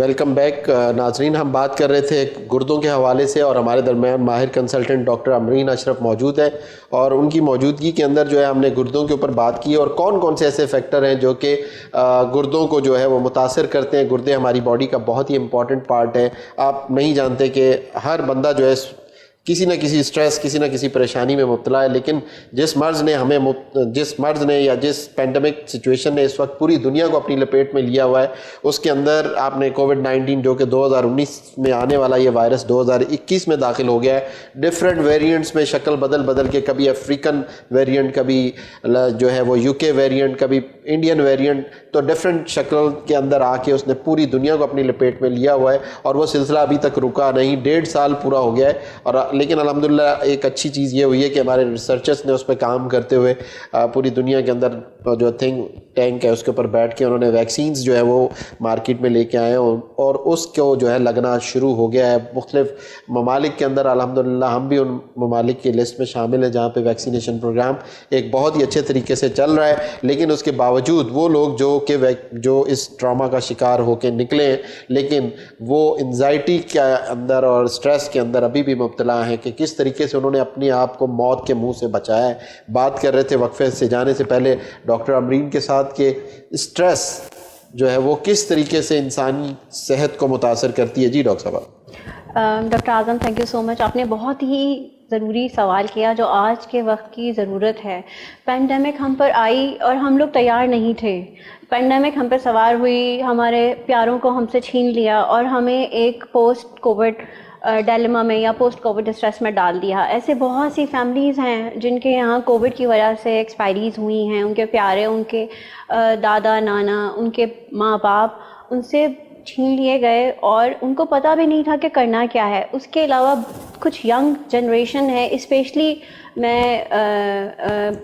Welcome back ناظرین. ہم بات کر رہے تھے گردوں کے حوالے سے اور ہمارے درمیان ماہر کنسلٹنٹ ڈاکٹر امرین اشرف موجود ہے اور ان کی موجودگی کے اندر جو ہے ہم نے گردوں کے اوپر بات کی اور کون کون سے ایسے فیکٹر ہیں جو کہ گردوں کو جو ہے وہ متاثر کرتے ہیں. گردے ہماری باڈی کا بہت ہی امپورٹنٹ پارٹ ہے. آپ نہیں جانتے کہ ہر بندہ جو ہے کسی نہ کسی اسٹریس کسی نہ کسی پریشانی میں مبتلا ہے, لیکن جس مرض نے یا جس پینڈیمک سچویشن نے اس وقت پوری دنیا کو اپنی لپیٹ میں لیا ہوا ہے, اس کے اندر آپ نے کووڈ-19 جو کہ 2019 میں آنے والا یہ وائرس 2021 میں داخل ہو گیا ہے. ڈفرینٹ ویریئنٹس میں شکل بدل کے, کبھی افریقن ویریئنٹ, کبھی جو ہے وہ UK ویریئنٹ, کبھی انڈین ویریئنٹ, تو ڈفرینٹ شکل کے اندر آ کے اس نے پوری دنیا کو اپنی لپیٹ میں لیا ہوا ہے اور وہ سلسلہ ابھی تک رکا نہیں. 1.5 سال پورا ہو گیا ہے اور لیکن الحمدللہ ایک اچھی چیز یہ ہوئی ہے کہ ہمارے ریسرچرز نے اس پہ کام کرتے ہوئے پوری دنیا کے اندر جو تھنک ٹینک ہے اس کے اوپر بیٹھ کے انہوں نے ویکسینز جو ہے وہ مارکیٹ میں لے کے آئے ہیں اور اس کو جو ہے لگنا شروع ہو گیا ہے مختلف ممالک کے اندر. الحمدللہ ہم بھی ان ممالک کی لسٹ میں شامل ہیں جہاں پہ ویکسینیشن پروگرام ایک بہت ہی اچھے طریقے سے چل رہا ہے. لیکن اس کے باوجود وہ لوگ جو اس ٹراما کا شکار ہو کے نکلے ہیں لیکن وہ انزائٹی کے اندر اور سٹریس کے اندر ابھی بھی مبتلا ہیں کہ کس طریقے سے انہوں نے اپنے آپ کو موت کے منہ سے بچایا ہے. بات کر رہے تھے وقفے سے جانے سے پہلے ڈاکٹر امرین کے ساتھ کہ اسٹریس جو ہے وہ کس طریقے سے انسانی صحت کو متاثر کرتی ہے. جی ڈاکٹر صاحب. Doctor Azam thank you so much. آپ نے بہت ہی ضروری سوال کیا جو آج کے وقت کی ضرورت ہے. پینڈیمک ہم پر آئی اور ہم لوگ تیار نہیں تھے. پینڈیمک ہم پر سوار ہوئی, ہمارے پیاروں کو ہم سے چھین لیا اور ہمیں ایک پوسٹ کووڈ ڈائلیما میں یا پوسٹ کووڈ اسٹریس میں ڈال دیا. ایسے بہت سی فیملیز ہیں جن کے یہاں کووڈ کی وجہ سے ایکسپائریز ہوئی ہیں, ان کے پیارے, ان کے دادا نانا, ان کے ماں باپ ان سے چھین لیے گئے اور ان کو پتہ بھی نہیں تھا کہ کرنا کیا ہے. اس کے علاوہ کچھ ینگ جنریشن ہے, اسپیشلی میں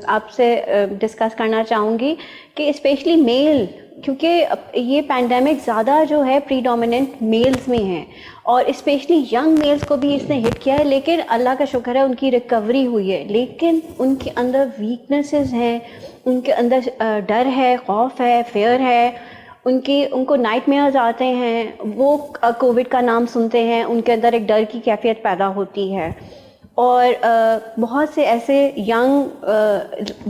آپ سے ڈسکس کرنا چاہوں گی کہ اسپیشلی میل, کیونکہ یہ پینڈیمک زیادہ جو ہے پریڈومیننٹ میلز میں ہیں اور اسپیشلی ینگ میلز کو بھی اس نے ہٹ کیا ہے. لیکن اللہ کا شکر ہے ان کی ریکوری ہوئی ہے, لیکن ان کے اندر ویکنیسز ہیں, ان کے اندر ڈر ہے, خوف ہے, فیئر ہے, ان کو نائٹ میئرز آتے ہیں, وہ کووڈ کا نام سنتے ہیں, ان کے اندر ایک ڈر کی کیفیت پیدا ہوتی ہے. اور بہت سے ایسے ینگ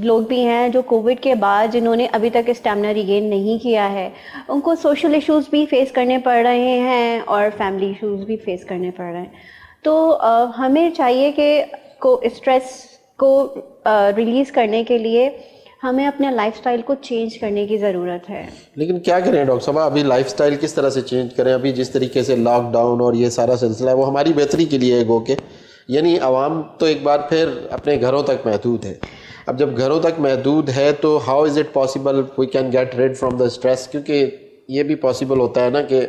لوگ بھی ہیں جو کووڈ کے بعد جنہوں نے ابھی تک اسٹیمنا ریگین نہیں کیا ہے, ان کو سوشل ایشوز بھی فیس کرنے پڑ رہے ہیں اور فیملی ایشوز بھی فیس کرنے پڑ رہے ہیں. تو ہمیں چاہیے کہ اسٹریس کو ریلیز کرنے کے لیے ہمیں اپنے لائف سٹائل کو چینج کرنے کی ضرورت ہے. لیکن کیا کریں ڈاکٹر صاحب, ابھی لائف سٹائل کس طرح سے چینج کریں؟ ابھی جس طریقے سے لاک ڈاؤن اور یہ سارا سلسلہ ہے وہ ہماری بہتری کے لیے ہے گو کہ, یعنی عوام تو ایک بار پھر اپنے گھروں تک محدود ہے. اب جب گھروں تک محدود ہے تو how is it possible we can get rid from the stress? کیونکہ یہ بھی پاسبل ہوتا ہے نا کہ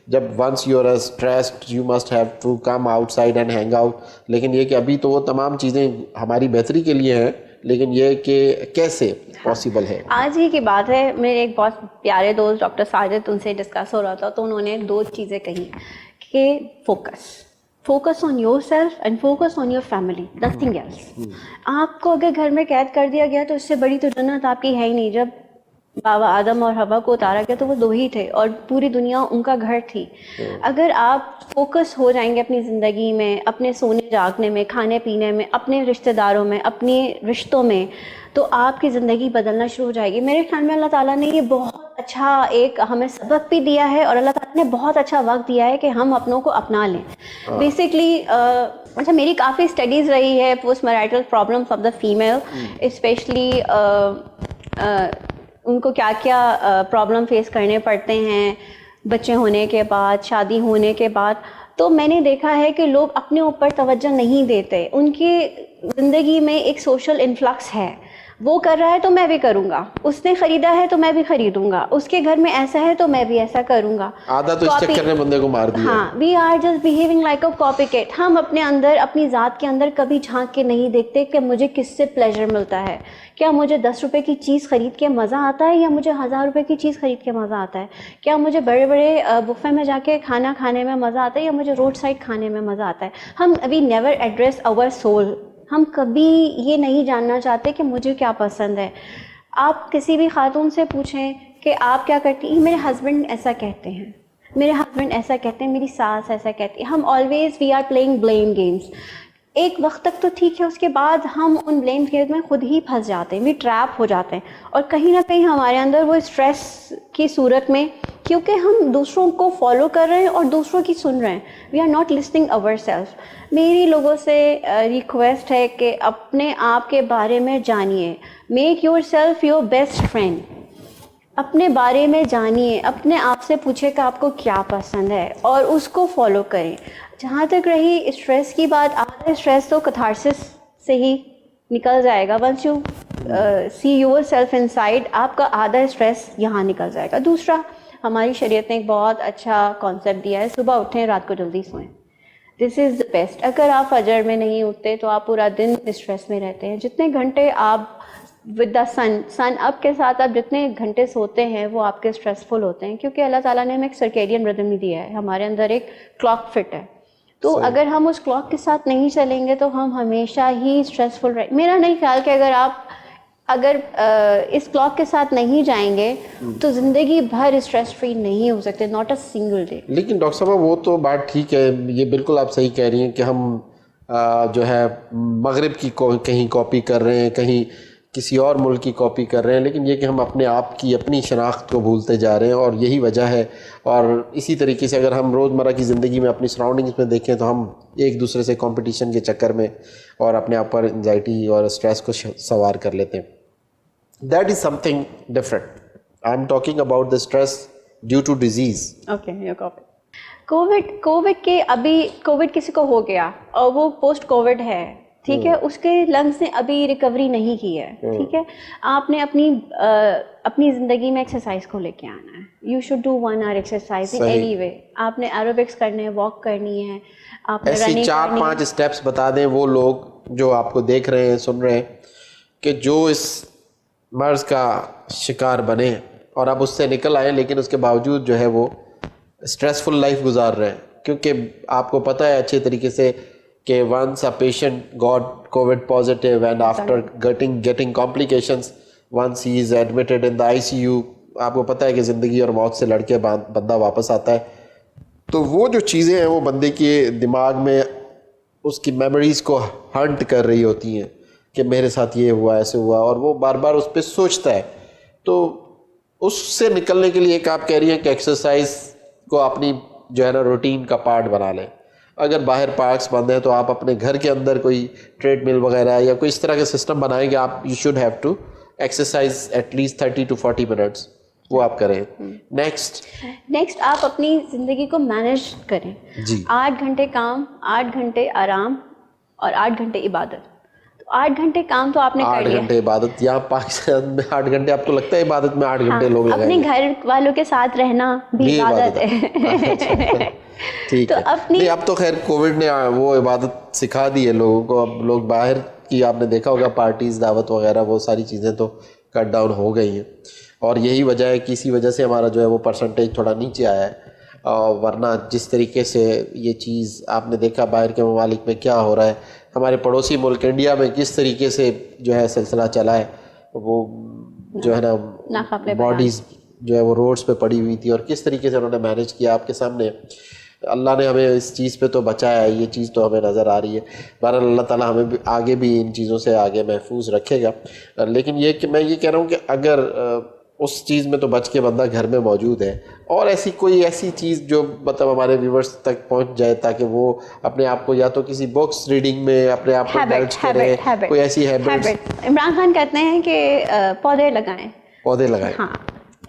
جب once you are stressed you must have to come outside and hang out. لیکن یہ کہ ابھی تو وہ تمام چیزیں ہماری بہتری کے لیے ہیں, لیکن یہ کہ کیسے پاسبل ہے؟ آج ہی کی بات ہے, میرے ایک بہت پیارے دوست ڈاکٹر ساجد, ان سے ڈسکس ہو رہا تھا تو انہوں نے 2 چیزیں کہی کہ focus on yourself and focus on your family, nothing else. آپ کو اگر گھر میں قید کر دیا گیا تو اس سے بڑی تو جنت آپ کی ہے ہی نہیں. جب بابا آدم اور حوا کو اتارا گیا تو وہ 2 ہی تھے اور پوری دنیا ان کا گھر تھی. اگر آپ فوکس ہو جائیں گے اپنی زندگی میں, اپنے سونے جاگنے میں, کھانے پینے میں, اپنے رشتہ داروں میں, اپنے رشتوں میں, تو آپ کی زندگی بدلنا شروع ہو جائے گی. میرے خیال میں اللہ تعالیٰ نے یہ بہت اچھا ایک ہمیں سبق بھی دیا ہے اور اللہ تعالیٰ نے بہت اچھا وقت دیا ہے کہ ہم اپنوں کو اپنا لیں. بیسکلی اچھا, میری کافی اسٹڈیز رہی ہے post marital problems of the female, especially ان کو کیا کیا پرابلم فیس کرنے پڑتے ہیں بچے ہونے کے بعد, شادی ہونے کے بعد. تو میں نے دیکھا ہے کہ لوگ اپنے اوپر توجہ نہیں دیتے. ان کی زندگی میں ایک سوشل انفلکس ہے, وہ کر رہا ہے تو میں بھی کروں گا, اس نے خریدا ہے تو میں بھی خریدوں گا, اس کے گھر میں ایسا ہے تو میں بھی ایسا کروں گا. آدھا تو اس چکر نے بندے کو مار دیا. ہاں, we are just behaving like a copycat. ہم اپنے اندر, اپنی ذات کے اندر کبھی جھانک کے نہیں دیکھتے کہ مجھے کس سے پلیزر ملتا ہے. کیا مجھے 10 روپے کی چیز خرید کے مزہ آتا ہے یا مجھے 1000 روپے کی چیز خرید کے مزہ آتا ہے؟ کیا مجھے بڑے بڑے بفے میں جا کے کھانا کھانے میں مزہ آتا ہے یا مجھے روڈ سائڈ کھانے میں مزہ آتا ہے؟ ہم we never address our soul. ہم کبھی یہ نہیں جاننا چاہتے کہ مجھے کیا پسند ہے. آپ کسی بھی خاتون سے پوچھیں کہ آپ کیا کرتی ہیں, میرے ہسبینڈ ایسا کہتے ہیں, میرے ہسبینڈ ایسا کہتے ہیں, میری ساس ایسا کہتی ہے. ہم always we are playing blame games. ایک وقت تک تو ٹھیک ہے, اس کے بعد ہم ان بلیم گیمز میں خود ہی پھنس جاتے ہیں, وی ٹریپ ہو جاتے ہیں, اور کہیں نہ کہیں ہمارے اندر وہ اسٹریس کی صورت میں, کیونکہ ہم دوسروں کو فالو کر رہے ہیں اور دوسروں کی سن رہے ہیں, we are not listening our self. میری لوگوں سے ریکویسٹ ہے کہ اپنے آپ کے بارے میں جانیے, make yourself your best friend. اپنے بارے میں جانیے, اپنے آپ سے پوچھے کہ آپ کو کیا پسند ہے اور اس کو فالو کریں. جہاں تک رہی اسٹریس کی بات, آدھا اسٹریس تو کتھارسس سے ہی نکل جائے گا. Once you see yourself inside, آپ کا آدھا اسٹریس یہاں نکل جائے گا. دوسرا, ہماری شریعت نے ایک بہت اچھا کانسیپٹ دیا ہے, صبح اٹھیں رات کو جلدی سوئیں. دس از دا بیسٹ. اگر آپ فجر میں نہیں اٹھتے تو آپ پورا دن اسٹریس میں رہتے ہیں. جتنے گھنٹے آپ ود دا سن اپ کے ساتھ آپ جتنے گھنٹے سوتے ہیں وہ آپ کے اسٹریسفل ہوتے ہیں, کیونکہ اللہ تعالیٰ نے ہمیں ایک سرکیڈین ردم ہی دیا ہے, ہمارے اندر ایک کلاک فٹ ہے. تو اگر ہم اس کلاک کے ساتھ نہیں چلیں گے تو ہم ہمیشہ ہی اسٹریسفل رہیں. میرا نہیں خیال کہ اگر اس کلاک کے ساتھ نہیں جائیں گے تو زندگی بھر اسٹریس فری نہیں ہو سکتے, ناٹ اے سنگل ڈے. لیکن ڈاکٹر صاحبہ وہ تو بات ٹھیک ہے, یہ بالکل آپ صحیح کہہ رہی ہیں کہ ہم جو ہے مغرب کی کہیں کاپی کر رہے ہیں, کہیں کسی اور ملک کی کاپی کر رہے ہیں, لیکن یہ کہ ہم اپنے آپ کی اپنی شناخت کو بھولتے جا رہے ہیں, اور یہی وجہ ہے. اور اسی طریقے سے اگر ہم روزمرہ کی زندگی میں اپنی سراؤنڈنگس میں دیکھیں تو ہم ایک دوسرے سے کمپٹیشن کے چکر میں اور اپنے آپ پر انزائٹی اور اسٹریس کو سوار کر لیتے ہیں. That is something different. I am talking about the stress due to disease. Okay, COVID کے ابھی کووڈ کسی کو ہو گیا اور وہ پوسٹ کووڈ ہے, ٹھیک ہے, اس کے لنگس نے ابھی ریکوری نہیں کی ہے, ٹھیک ہے. آپ نے اپنی زندگی میں ایکسرسائز کو لے کے آنا ہے. You should do 1 hour exercise in any way. آپ نے ایروبکس کرنے ہیں, واک کرنی ہے, آپ نے ایسی 4-5 اسٹیپس بتا دیں وہ لوگ جو آپ کو دیکھ رہے ہیں, سن رہے ہیں, کہ جو اس مرض کا شکار بنے اور اب اس سے نکل آئیں, لیکن اس کے باوجود جو ہے وہ اسٹریسفل لائف گزار رہے ہیں. کیونکہ آپ کو پتہ ہے اچھے طریقے سے کہ once a patient got COVID positive and after getting complications once he is admitted in the ICU, آپ کو پتہ ہے کہ زندگی اور موت سے لڑ کے بندہ واپس آتا ہے. تو وہ جو چیزیں ہیں وہ بندے کے دماغ میں اس کی میموریز کو ہنٹ کر رہی ہوتی ہیں کہ میرے ساتھ یہ ہوا, ایسے ہوا, اور وہ بار بار اس پہ سوچتا ہے. تو اس سے نکلنے کے لیے ایک آپ کہہ رہی ہیں کہ ایکسرسائز کو اپنی جو ہے نا روٹین کا پارٹ بنا لیں. اگر باہر پارکس بند ہیں تو آپ اپنے گھر کے اندر کوئی ٹریڈ مل وغیرہ یا کوئی اس طرح کا سسٹم بنائیں کہ آپ you should have to exercise at least 30 to 40 minutes, وہ آپ کریں. نیکسٹ آپ اپنی زندگی کو مینیج کریں. جی 8 گھنٹے کام, 8 گھنٹے آرام اور 8 گھنٹے عبادت. 8 گھنٹے کام تو آپ نے کر لیا. 8 گھنٹے عبادت. یہاں پاکستان میں 8 گھنٹے, آپ کو لگتا ہے عبادت میں 8 گھنٹے لوگ لگائیں اپنے گھر والوں کے ساتھ رہنا بھی عبادت ہے. ٹھیک ہے. نہیں اب تو خیر کووڈ نے وہ عبادت سکھا دی ہے لوگوں کو. اب لوگ باہر کی آپ نے دیکھا ہوگا پارٹیز, دعوت وغیرہ, وہ ساری چیزیں تو کٹ ڈاؤن ہو گئی ہیں, اور یہی وجہ ہے کہ اسی وجہ سے ہمارا جو ہے وہ پرسنٹیج تھوڑا نیچے آیا ہے. ورنہ جس طریقے سے یہ چیز آپ نے دیکھا باہر کے ممالک میں کیا ہو رہا ہے, ہمارے پڑوسی ملک انڈیا میں کس طریقے سے جو ہے سلسلہ چلا ہے, وہ جو ہے نا باڈیز جو ہے وہ روڈز پہ پڑی ہوئی تھی, اور کس طریقے سے انہوں نے مینیج کیا آپ کے سامنے. اللہ نے ہمیں اس چیز پہ تو بچایا ہے, یہ چیز تو ہمیں نظر آ رہی ہے. بہرحال اللہ تعالیٰ ہمیں بھی آگے بھی ان چیزوں سے آگے محفوظ رکھے گا. لیکن یہ کہ میں یہ کہہ رہا ہوں کہ اگر اس چیز میں تو بچ کے بندہ گھر میں موجود ہے, اور ایسی چیز جو مطلب ہمارے ویورز تک پہنچ جائے تاکہ وہ اپنے آپ کو یا تو کسی بکس ریڈنگ میں اپنے آپ کو ڈیلج کرے, کوئی ایسی ہیبٹس. عمران خان کہتے ہیں کہ پودے لگائیں. ہاں,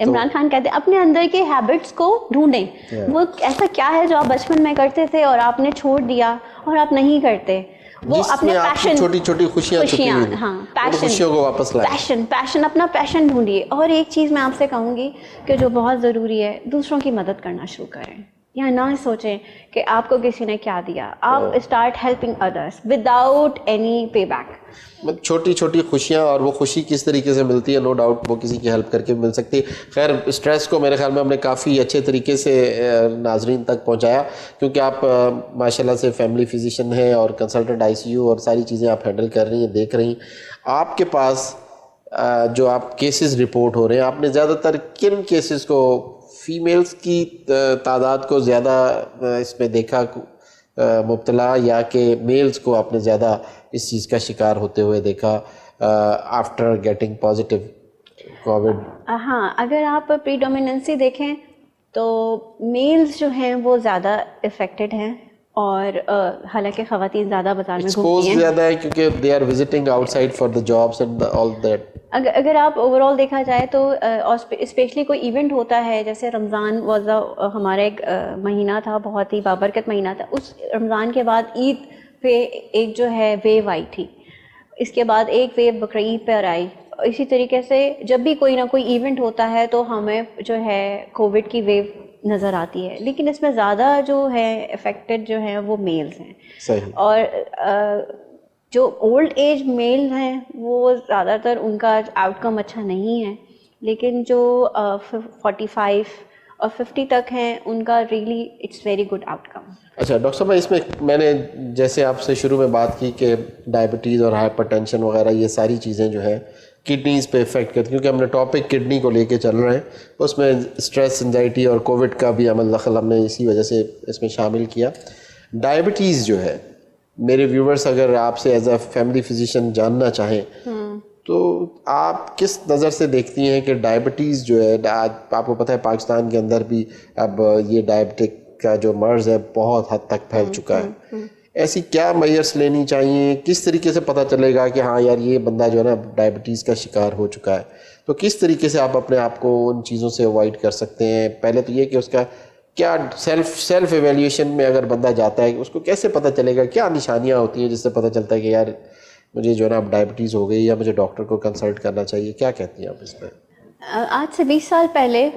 عمران خان کہتے ہیں اپنے اندر کے ہیبٹس کو ڈھونڈیں. وہ ایسا کیا ہے جو آپ بچپن میں کرتے تھے اور آپ نے چھوڑ دیا اور آپ نہیں کرتے, وہ اپنے پیشن, چھوٹی چھوٹی خوشیاں, ہاں خوشیوں کو واپس لائیں. پیشن اپنا پیشن ڈھونڈیے. اور ایک چیز میں آپ سے کہوں گی کہ جو بہت ضروری ہے, دوسروں کی مدد کرنا شروع کریں. یا نہ سوچیں کہ آپ کو کسی نے کیا دیا, آپ start helping others without any pay back. چھوٹی چھوٹی خوشیاں, اور وہ خوشی کس طریقے سے ملتی ہے, نو ڈاؤٹ وہ کسی کی ہیلپ کر کے مل سکتی ہے. خیر اسٹریس کو میرے خیال میں ہم نے کافی اچھے طریقے سے ناظرین تک پہنچایا, کیونکہ آپ ماشاءاللہ سے فیملی فزیشین ہیں اور کنسلٹنٹ ICU اور ساری چیزیں آپ ہینڈل کر رہی ہیں, دیکھ رہی ہیں. آپ کے پاس جو آپ کیسز رپورٹ ہو رہے ہیں, آپ نے زیادہ تر کن کیسز کو فیمیلز کی تعداد کو زیادہ اس میں دیکھا مبتلا، یا کہ میلز کو آپ نے زیادہ اس چیز کا شکار ہوتے ہوئے دیکھا آفٹر گیٹنگ پازیٹیو کووڈ؟ ہاں، اگر آپ پریڈومیننسی دیکھیں تو میلز جو ہیں وہ زیادہ افیکٹڈ ہیں، اور حالانکہ خواتین زیادہ بازار میں گھومتی ہیں، زیادہ ہے کیونکہ they are visiting outside for the jobs and all that. اگر آپ اوور آل دیکھا جائے تو اسپیشلی کوئی ایونٹ ہوتا ہے، جیسے رمضان واز ہمارا ایک مہینہ تھا، بہت ہی بابرکت مہینہ تھا. اس رمضان کے بعد عید پہ ایک جو ہے ویو آئی تھی، اس کے بعد ایک ویو بقرعید پہ آئی. اسی طریقے سے جب بھی کوئی نہ کوئی ایونٹ ہوتا ہے تو ہمیں جو ہے کووڈ کی ویو نظر آتی ہے، لیکن اس میں زیادہ جو ہے افیکٹڈ جو ہیں وہ میلز ہیں. صحیح. اور جو اولڈ ایج میل ہیں وہ زیادہ تر ان کا آؤٹ کم اچھا نہیں ہے، لیکن جو 45 اور 50 تک ہیں ان کا really it's very good outcome. اچھا ڈاکٹر صاحب، اس میں نے جیسے آپ سے شروع میں بات کی کہ ڈائبٹیز اور ہائپر ٹینشن وغیرہ یہ ساری چیزیں جو ہیں کڈنیز پہ افیکٹ کرتی، کیونکہ ہم نے ٹاپک کڈنی کو لے کے چل رہے ہیں، اس میں اسٹریس، انزائٹی اور کووڈ کا بھی عمل دخل ہم نے اسی وجہ سے اس میں شامل کیا. ڈائبٹیز جو ہے، میرے ویورز اگر آپ سے ایز اے فیملی فزیشین جاننا چاہیں تو آپ کس نظر سے دیکھتی ہیں کہ ڈائبٹیز جو ہے، آج آپ کو پتہ ہے پاکستان کے اندر بھی اب یہ ڈائبٹک کا جو مرض ہے بہت حد تک پھیل چکا ہے، ایسی کیا میئرس لینی چاہیے؟ کس طریقے سے پتہ چلے گا کہ ہاں یار یہ بندہ جو ہے نا ڈائبٹیز کا شکار ہو چکا ہے؟ تو کس طریقے سے آپ اپنے آپ کو ان چیزوں سے اوائڈ کر سکتے ہیں؟ پہلے تو یہ کہ اس کا کیا سیلف ایویلیویشن میں اگر بندہ جاتا ہے اس کو کیسے پتہ چلے گا، کیا نشانیاں ہوتی ہیں جس سے پتہ چلتا ہے کہ یار مجھے جو ہے نا اب ڈائبٹیز ہو گئی یا مجھے ڈاکٹر کو کنسلٹ کرنا چاہیے؟ کیا کہتی ہیں آپ اس پہ؟ آج سے 20 سال پہلے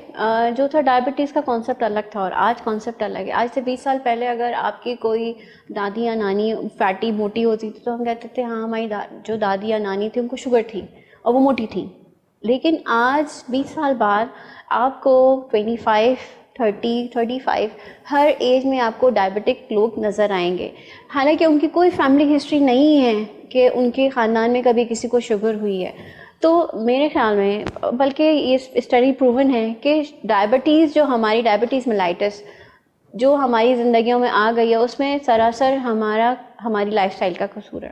جو تھا ڈائبٹیز کا کانسیپٹ الگ تھا اور آج کانسیپٹ الگ ہے. آج سے 20 سال پہلے اگر آپ کی کوئی دادی یا نانی فیٹی موٹی ہوتی تھی تو ہم کہتے تھے ہاں ہماری جو دادی یا نانی تھی ان کو شوگر تھی اور وہ موٹی تھیں. لیکن آج 20 سال بعد آپ کو 25 30 35 ہر ایج میں آپ کو ڈائبٹک لوگ نظر آئیں گے، حالانکہ ان کی کوئی فیملی ہسٹری نہیں ہے کہ ان کے خاندان میں کبھی کسی کو شوگر ہوئی ہے. تو میرے خیال میں، بلکہ یہ اسٹڈی پروون ہے کہ ڈائبٹیز جو ہماری ڈائبٹیز میلائٹس جو ہماری زندگیوں میں آ گئی ہے اس میں سراسر ہماری لائف اسٹائل کا قصور ہے.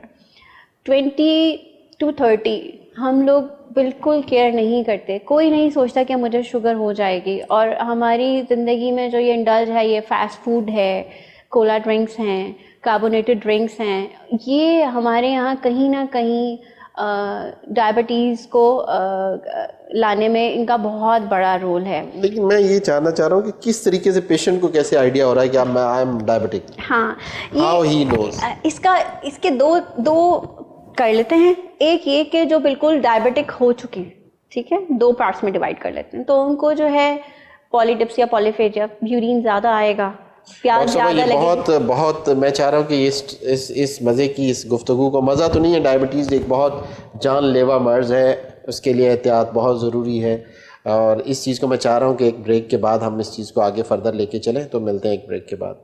20 to 30 ہم لوگ بالکل کیئر نہیں کرتے، کوئی نہیں سوچتا کہ مجھے شوگر ہو جائے گی، اور ہماری زندگی میں جو یہ انڈلج ہے، یہ فاسٹ فوڈ ہے، کولا ڈرنکس ہیں، کاربونیٹڈ ڈرنکس ہیں، یہ ہمارے یہاں کہیں نہ کہیں ڈائبٹیز کو لانے میں ان کا بہت بڑا رول ہے. لیکن میں یہ جاننا چاہ رہا ہوں کہ کس طریقے سے پیشنٹ کو کیسے آئیڈیا ہو رہا ہے کہ اب آئی ایم ڈائبٹک؟ ہاں، ہاؤ ہی نوز؟ اس کے دو کر لیتے ہیں. ایک یہ کہ جو بالکل ڈائبٹک ہو چکے ہیں، ٹھیک ہے، 2 پارٹس میں ڈیوائڈ کر لیتے ہیں. تو ان کو جو ہے پالیڈپس یا پالیفیجیا، یورین زیادہ آئے گا، پیاس زیادہ لگے گا. بہت میں چاہ رہا ہوں کہ اس مزے کی اس گفتگو کو مزہ تو نہیں ہے. ڈائبٹیز ایک بہت جان لیوا مرض ہے، اس کے لیے احتیاط بہت ضروری ہے، اور اس چیز کو میں چاہ رہا ہوں کہ ایک بریک کے بعد ہم اس چیز کو آگے فردر لے کے چلیں. تو ملتے ہیں ایک بریک کے بعد.